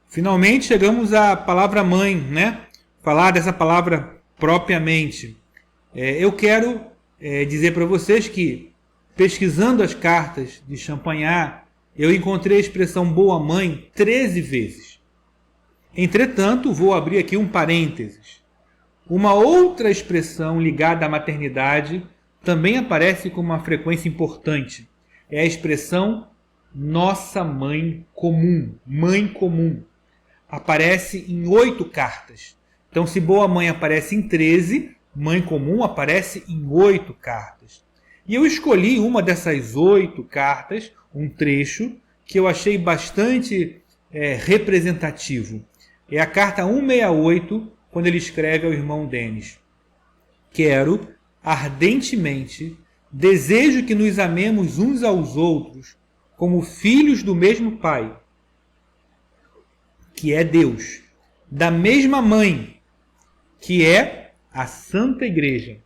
Finalmente chegamos à palavra mãe, né? Falar dessa palavra propriamente. Eu quero dizer para vocês que, pesquisando as cartas de Champagnat, eu encontrei a expressão boa mãe 13 vezes. Entretanto, vou abrir aqui um parênteses. Uma outra expressão ligada à maternidade também aparece com uma frequência importante. É a expressão nossa mãe comum, mãe comum. Aparece em 8 cartas. Então, se boa mãe aparece em 13, mãe comum aparece em 8 cartas. E eu escolhi uma dessas 8 cartas, um trecho, que eu achei bastante representativo. É a carta 168, quando ele escreve ao irmão Denis. Quero, ardentemente, desejo que nos amemos uns aos outros como filhos do mesmo Pai, que é Deus, da mesma mãe, que é a Santa Igreja.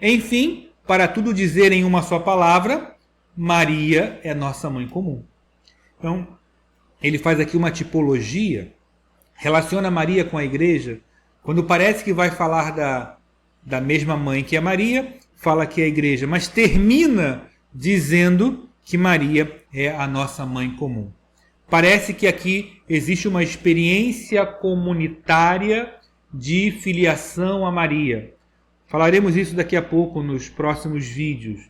Enfim, para tudo dizer em uma só palavra, Maria é nossa mãe comum. Então, ele faz aqui uma tipologia, relaciona Maria com a Igreja. Quando parece que vai falar da mesma mãe que é Maria, fala que é a Igreja, mas termina dizendo que Maria é a nossa mãe comum. Parece que aqui existe uma experiência comunitária de filiação a Maria. Falaremos isso daqui a pouco nos próximos vídeos,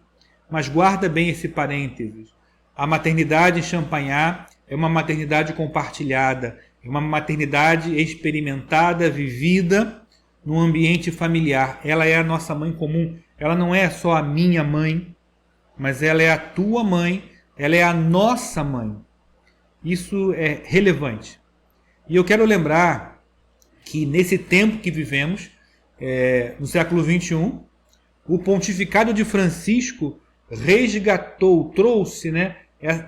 mas guarda bem esse parênteses. A maternidade em Champagnat é uma maternidade compartilhada, é uma maternidade experimentada, vivida no ambiente familiar. Ela é a nossa mãe comum. Ela não é só a minha mãe, mas ela é a tua mãe, ela é a nossa mãe. Isso é relevante. E eu quero lembrar que nesse tempo que vivemos, no século XXI, o pontificado de Francisco resgatou,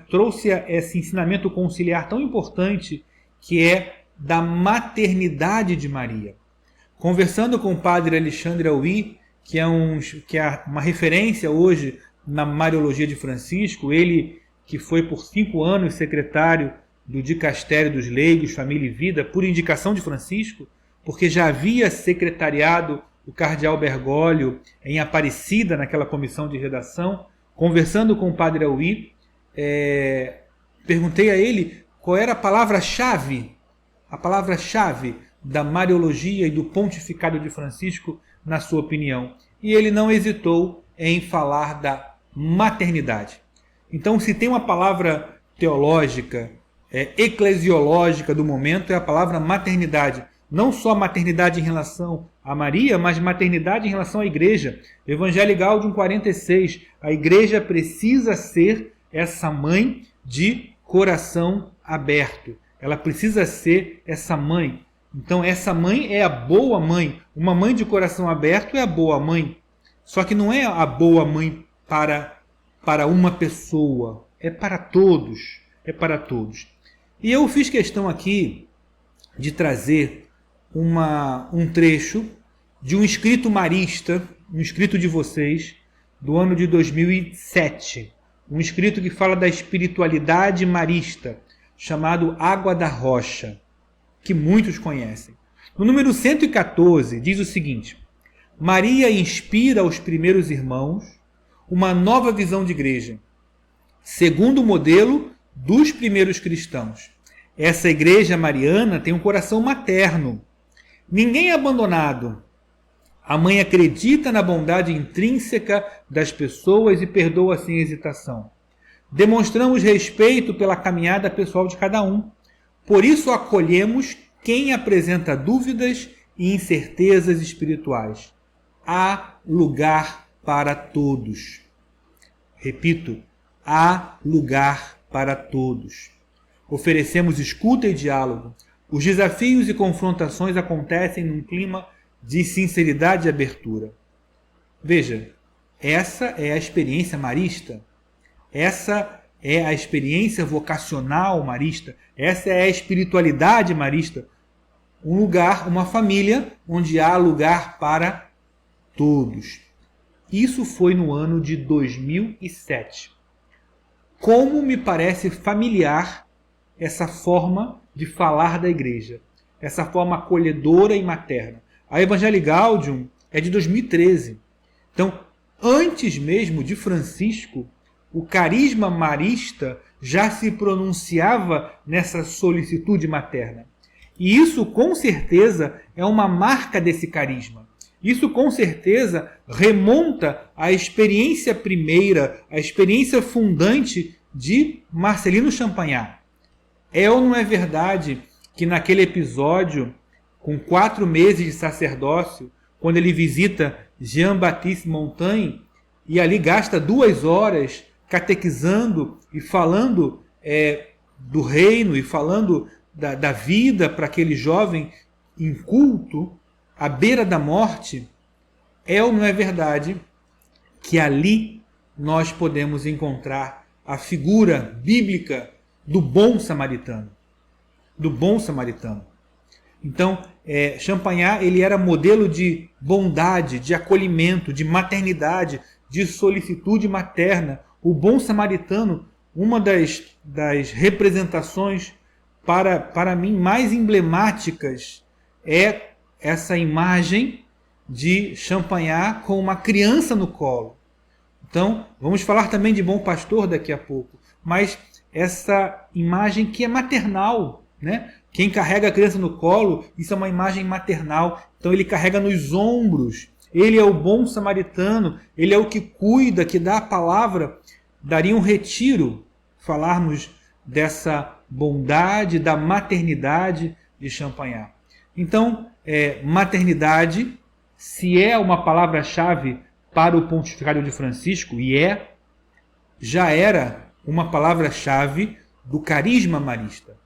trouxe esse ensinamento conciliar tão importante que é da maternidade de Maria. Conversando com o padre Alexandre Auí, que é uma referência hoje na Mariologia de Francisco, ele que foi por 5 anos secretário do Dicastério dos Leigos, Família e Vida, por indicação de Francisco, porque já havia secretariado o cardeal Bergoglio em Aparecida, naquela comissão de redação. Conversando com o padre Auí, perguntei a ele qual era a palavra-chave da Mariologia e do pontificado de Francisco, na sua opinião. E ele não hesitou em falar da maternidade. Então, se tem uma palavra teológica, eclesiológica do momento, é a palavra maternidade. Não só maternidade em relação a Maria, mas maternidade em relação à Igreja. Evangelho Gaudium 46. A Igreja precisa ser essa mãe de coração aberto. Ela precisa ser essa mãe. Então, essa mãe é a boa mãe. Uma mãe de coração aberto é a boa mãe. Só que não é a boa mãe para uma pessoa. É para todos. É para todos. E eu fiz questão aqui de trazer um trecho de um escrito marista, um escrito de vocês, do ano de 2007. Um escrito que fala da espiritualidade marista, chamado Água da Rocha, que muitos conhecem. No número 114, diz o seguinte: Maria inspira aos primeiros irmãos uma nova visão de igreja, segundo o modelo dos primeiros cristãos. Essa igreja mariana tem um coração materno. Ninguém é abandonado. A mãe acredita na bondade intrínseca das pessoas e perdoa sem hesitação. Demonstramos respeito pela caminhada pessoal de cada um. Por isso acolhemos quem apresenta dúvidas e incertezas espirituais. Há lugar para todos. Repito, há lugar para todos. Oferecemos escuta e diálogo. Os desafios e confrontações acontecem num clima de sinceridade e abertura. Veja, essa é a experiência marista. Essa é a experiência vocacional marista. Essa é a espiritualidade marista. Um lugar, uma família onde há lugar para todos. Isso foi no ano de 2007. Como me parece familiar essa forma de falar da igreja, essa forma acolhedora e materna. A Evangelii Gaudium é de 2013. Então, antes mesmo de Francisco, o carisma marista já se pronunciava nessa solicitude materna. E isso, com certeza, é uma marca desse carisma. Isso, com certeza, remonta à experiência primeira, à experiência fundante de Marcelino Champagnat. É ou não é verdade que naquele episódio, com 4 meses de sacerdócio, quando ele visita Jean-Baptiste Montaigne, e ali gasta 2 horas catequizando e falando do reino e falando da vida para aquele jovem inculto, à beira da morte, é ou não é verdade que ali nós podemos encontrar a figura bíblica do bom samaritano? Do bom samaritano. Então, Champagnat ele era modelo de bondade, de acolhimento, de maternidade, de solicitude materna. O bom samaritano, uma das representações para mim mais emblemáticas é essa imagem de Champagnat com uma criança no colo. Então, vamos falar também de Bom Pastor daqui a pouco, mas essa imagem que é maternal, né? Quem carrega a criança no colo, isso é uma imagem maternal. Então ele carrega nos ombros. Ele é o bom samaritano, ele é o que cuida, que dá a palavra. Daria um retiro falarmos dessa bondade, da maternidade de Champagnat. Então, maternidade, se é uma palavra-chave para o pontificado de Francisco, e já era uma palavra-chave do carisma marista.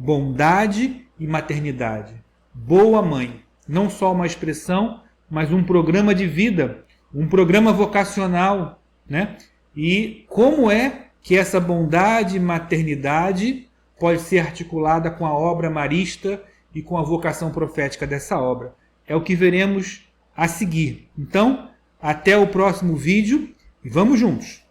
Bondade e maternidade. Boa mãe. Não só uma expressão, mas um programa de vida, um programa vocacional, né? E como é que essa bondade e maternidade pode ser articulada com a obra marista e com a vocação profética dessa obra? É o que veremos a seguir. Então, até o próximo vídeo e vamos juntos!